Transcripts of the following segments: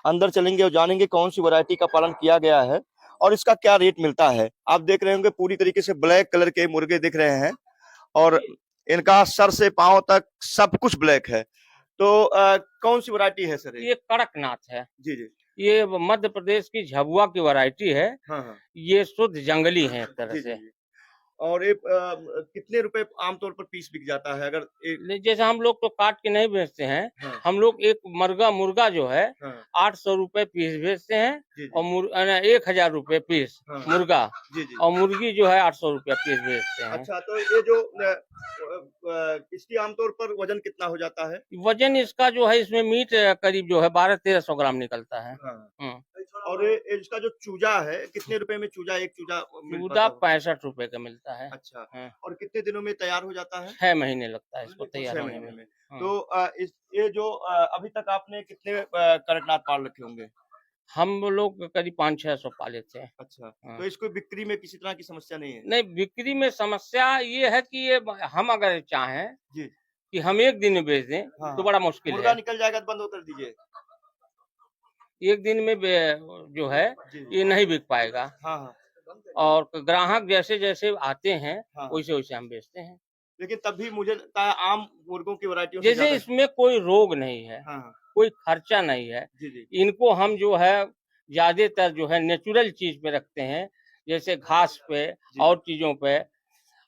अंदर चलेंगे और जानेंगे कौन सी वैरायटी का पालन किया गया है और इसका क्या रेट मिलता है। आप देख रहे होंगे पूरी तरीके से ब्लैक कलर के मुर्गे दिख रहे हैं और इनका सर से पांव तक सब कुछ ब्लैक है। तो कौन सी वैरायटी है सर ये कड़कनाथ है। जी जी। ये मध्य प्रदेश की झाबुआ की वैरायटी है। हाँ हाँ ये शुद्ध जंगली है एक तरह जी से। जी। और ये कितने रुपए आमतौर पर पीस बिक जाता है अगर जैसे हम लोग तो काट के नहीं बेचते हैं। हाँ हम लोग एक मुर्गा जो है हाँ 800 रुपए पीस बेचते हैं। जी जी और 1000 रुपए पीस हाँ मुर्गा। जी जी। और मुर्गी जो है 800 रुपया पीस बेचते हैं। अच्छा, तो ये जो इसकी आमतौर पर वजन कितना हो जाता है? वजन इसका जो है, इसमें मीट करीब जो है 1200-1300 ग्राम निकलता है। हाँ। और ये इसका जो चूजा है कितने रुपए में चूजा एक चूजा मिल चूजा पाता होगा? 65 रुपए का मिलता है। अच्छा। हाँ। और कितने दिनों में तैयार हो जाता है? 6 महीने लगता है इसको तैयार 6 होने महीने में। में। हाँ। तो इस ये जो अभी तक आपने कितने कड़कनाथ पाल रखे होंगे? हम लोग करीब 500-600 पाले थे। अच्छा, हाँ। तो इसको बिक्री में किसी तरह की समस्या नहीं है? नहीं, बिक्री में समस्या ये है कि ये हम अगर चाहें जी। कि हम एक दिन में बेच दें हाँ, तो हाँ। बड़ा मुश्किल मुर्गा है। निकल जाएगा तो बंद कर दीजिए। एक दिन में जो है जी। ये नहीं बिक पाएगा। हाँ, हाँ। और ग्राहक जैसे जैसे आते हैं हाँ। वैसे वैसे हम बेचते हैं। लेकिन तब भी मुझे लगता है आम मुर्गों की वैरायटियों से जैसे ज़्यादा इसमें कोई रोग नहीं है, हाँ, हाँ। कोई खर्चा नहीं है। जी, जी। इनको हम जो है ज्यादातर जो है नेचुरल चीज पे रखते हैं, जैसे घास पे जी। और चीजों पे।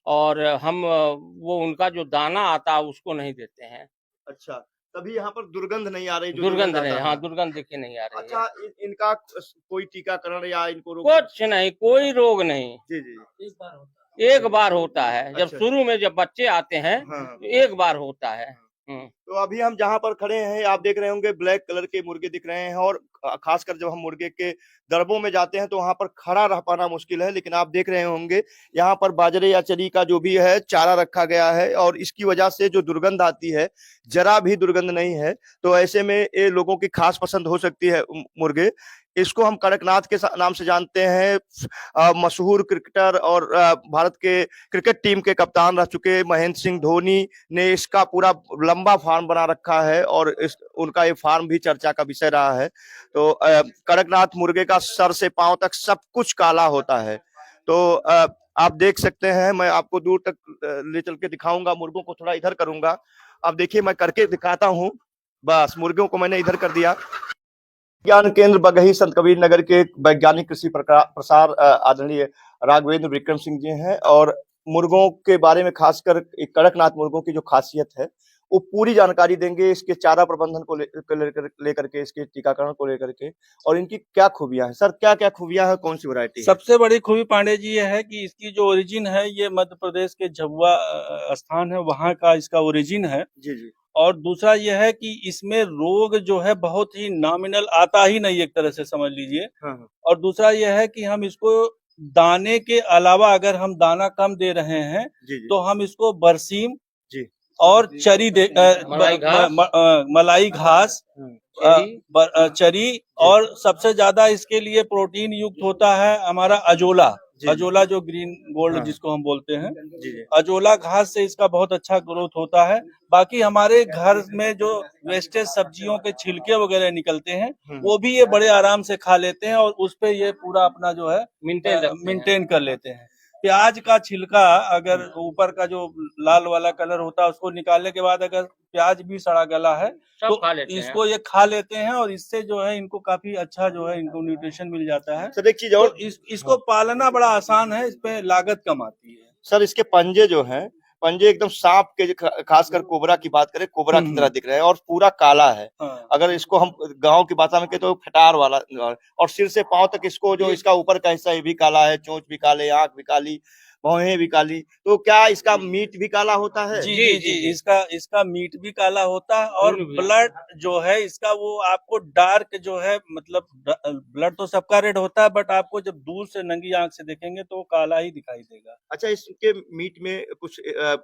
और हम वो उनका जो दाना आता है उसको नहीं देते हैं। अच्छा, तभी यहाँ पर दुर्गंध नहीं आ रही जो दुर्गंध दुर्गंध नहीं, आता हाँ, है। दुर्गंध देखिए नहीं आ रही है। अच्छा, इनका कोई टीकाकरण या इनको रोग कुछ नहीं, कोई रोग नहीं। जी, जी। एक बार होता है, जब अच्छा। शुरू में जब बच्चे आते हैं हाँ, तो एक बार होता है। तो अभी हम जहाँ पर खड़े हैं आप देख रहे होंगे ब्लैक कलर के मुर्गे दिख रहे हैं और खासकर जब हम मुर्गे के दरबों में जाते हैं तो वहां पर खड़ा रह पाना मुश्किल है, लेकिन आप देख रहे होंगे यहाँ पर बाजरे या चरी का जो भी है चारा रखा गया है और इसकी वजह से जो दुर्गंध आती है जरा भी दुर्गंध नहीं है। तो ऐसे में ये लोगों की खास पसंद हो सकती है मुर्गे। इसको हम कड़कनाथ के नाम से जानते हैं। मशहूर क्रिकेटर और भारत के क्रिकेट टीम के कप्तान रह चुके महेंद्र सिंह धोनी ने इसका पूरा लंबा फार्म बना रखा है और उनका ये फार्म भी चर्चा का विषय रहा है। तो कड़कनाथ मुर्गे का सर से पांव तक सब कुछ काला होता है। तो आप देख सकते हैं, मैं आपको दूर तक ले चल के दिखाऊंगा, मुर्गों को थोड़ा इधर करूंगा। अब देखिए मैं करके दिखाता हूँ। बस मुर्गियों को मैंने इधर कर दिया। ज्ञान केंद्र बगही संत कबीर नगर के वैज्ञानिक कृषि प्रसार आदरणीय राघवेंद्र विक्रम सिंह जी हैं और मुर्गों के बारे में खासकर कड़कनाथ मुर्गों की जो खासियत है वो पूरी जानकारी देंगे, इसके चारा प्रबंधन को लेकर के, इसके टीकाकरण को लेकर के और इनकी क्या खूबियां हैं। सर क्या क्या खूबियां हैं, कौन सी वैरायटी है? सबसे बड़ी खूबी पांडे जी ये है कि इसकी जो ओरिजिन है ये मध्य प्रदेश के झाबुआ स्थान है, वहाँ का इसका ओरिजिन है। जी जी। और दूसरा यह है कि इसमें रोग जो है बहुत ही नॉमिनल आता ही नहीं, एक तरह से समझ लीजिए। हाँ हाँ। और दूसरा यह है कि हम इसको दाने के अलावा अगर हम दाना कम दे रहे हैं जी जी। तो हम इसको बरसीम जी। और चरी दे मलाई घास, चरी, और सबसे ज्यादा इसके लिए प्रोटीन युक्त होता है हमारा अजोला। अजोला जो ग्रीन गोल्ड हाँ। जिसको हम बोलते हैं, जी जी। अजोला घास से इसका बहुत अच्छा ग्रोथ होता है। बाकी हमारे घर में जो वेस्टेज सब्जियों के छिलके वगैरह निकलते हैं वो भी ये बड़े आराम से खा लेते हैं और उस पे ये पूरा अपना जो है मेंटेन कर लेते हैं। प्याज का छिलका अगर ऊपर का जो लाल वाला कलर होता है उसको निकालने के बाद अगर प्याज भी सड़ा गला है तो इसको ये खा लेते हैं और इससे जो है इनको काफी अच्छा जो है इनको न्यूट्रिशन मिल जाता है। सर एक चीज और, तो इसको पालना बड़ा आसान है, इस पे लागत कम आती है। सर इसके पंजे जो हैं, पंजे एकदम सांप के, खासकर कोबरा की बात करें, कोबरा की तरह दिख रहे हैं और पूरा काला है। हाँ। अगर इसको हम गांव की भाषा में कहें तो फटार वाला, और सिर से पांव तक इसको जो इसका ऊपर का हिस्सा ये भी काला है, चोंच भी काले, आंख भी काली, भौहें भी काली। तो क्या इसका मीट भी काला होता है? जी जी जी, इसका मीट भी काला होता है और ब्लड जो है इसका वो आपको डार्क जो है, मतलब ब्लड तो सबका रेड होता है बट आपको जब दूर से नंगी आंख से देखेंगे तो काला ही दिखाई देगा। अच्छा, इसके मीट में कुछ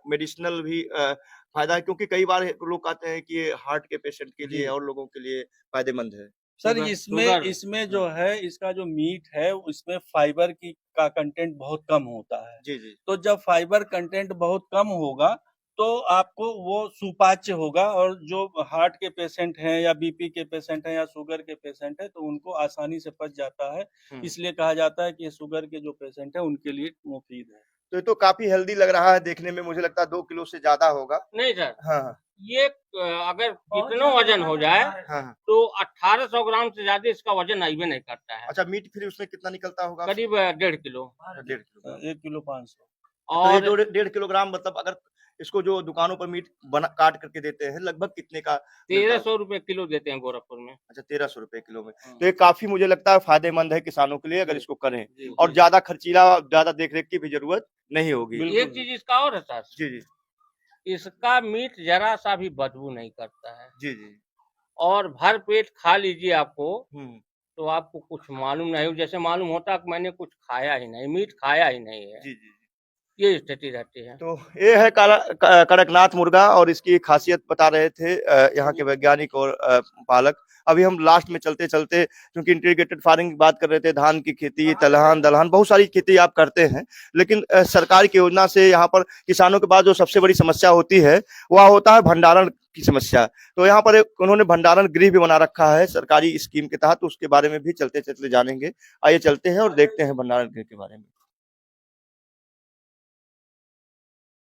मेडिसिनल भी फायदा है, क्योंकि कई बार लोग कहते हैं कि ये हार्ट के पेशेंट के लिए और लोगों के लिए फायदेमंद है। सर इसमें जो है इसका जो मीट है इसमें फाइबर का कंटेंट बहुत कम होता है। जी जी। तो जब फाइबर कंटेंट बहुत कम होगा तो आपको वो सुपाच्य होगा, और जो हार्ट के पेशेंट हैं या बीपी के पेशेंट हैं या शुगर के पेशेंट हैं तो उनको आसानी से पच जाता है। इसलिए कहा जाता है कि ये शुगर के जो पेशेंट हैं उनके लिए मुफीद है। तो ये तो काफी हेल्दी लग रहा है देखने में, मुझे लगता है 2 किलो से ज्यादा होगा। नहीं सर, हाँ हाँ ये अगर कितना वजन हो जाए हाँ। तो 1800 ग्राम से ज्यादा इसका वजन आई भी नहीं करता है। अच्छा, मीट फिर उसमें कितना निकलता होगा? करीब 1.5 किलो। 1.5 किलो। 1 किलो 500। तो ये और जो 1.5 किलोग्राम, मतलब अगर इसको जो दुकानों पर मीट बना काट करके देते हैं, लगभग कितने का मिलता है? 1300 रुपए किलो देते हैं गोरखपुर में। अच्छा, 1300 रुपए किलो में। हाँ। तो ये काफी मुझे लगता है फायदेमंद है किसानों के लिए अगर जी, इसको करें, जी, और जी। ज्यादा खर्चीला, ज्यादा देख रेख की भी जरूरत नहीं होगी। बिल्कुल। एक चीज इसका और है सर, जी जी इसका मीट जरा सा भी बदबू नहीं करता है, जी जी। और भर पेट खा लीजिए आपको हम्म। तो आपको कुछ मालूम नहीं, जैसे मालूम होता है कि मैंने कुछ खाया ही नहीं, मीट खाया ही नहीं है, जी जी। ये स्थिति रहती है। तो ये है कड़कनाथ मुर्गा, और इसकी खासियत बता रहे थे यहाँ के वैज्ञानिक और पालक। अभी हम लास्ट में चलते चलते, क्योंकि इंटीग्रेटेड फार्मिंग की बात कर रहे थे, धान की खेती, दलहन बहुत सारी खेती आप करते हैं, लेकिन सरकार की योजना से यहाँ पर किसानों के पास जो सबसे बड़ी समस्या होती है वह होता है भंडारण की समस्या। तो यहाँ पर उन्होंने भंडारण गृह भी बना रखा है सरकारी स्कीम के तहत, उसके बारे में भी चलते चलते जानेंगे। आइए चलते हैं और देखते हैं भंडारण गृह के बारे में।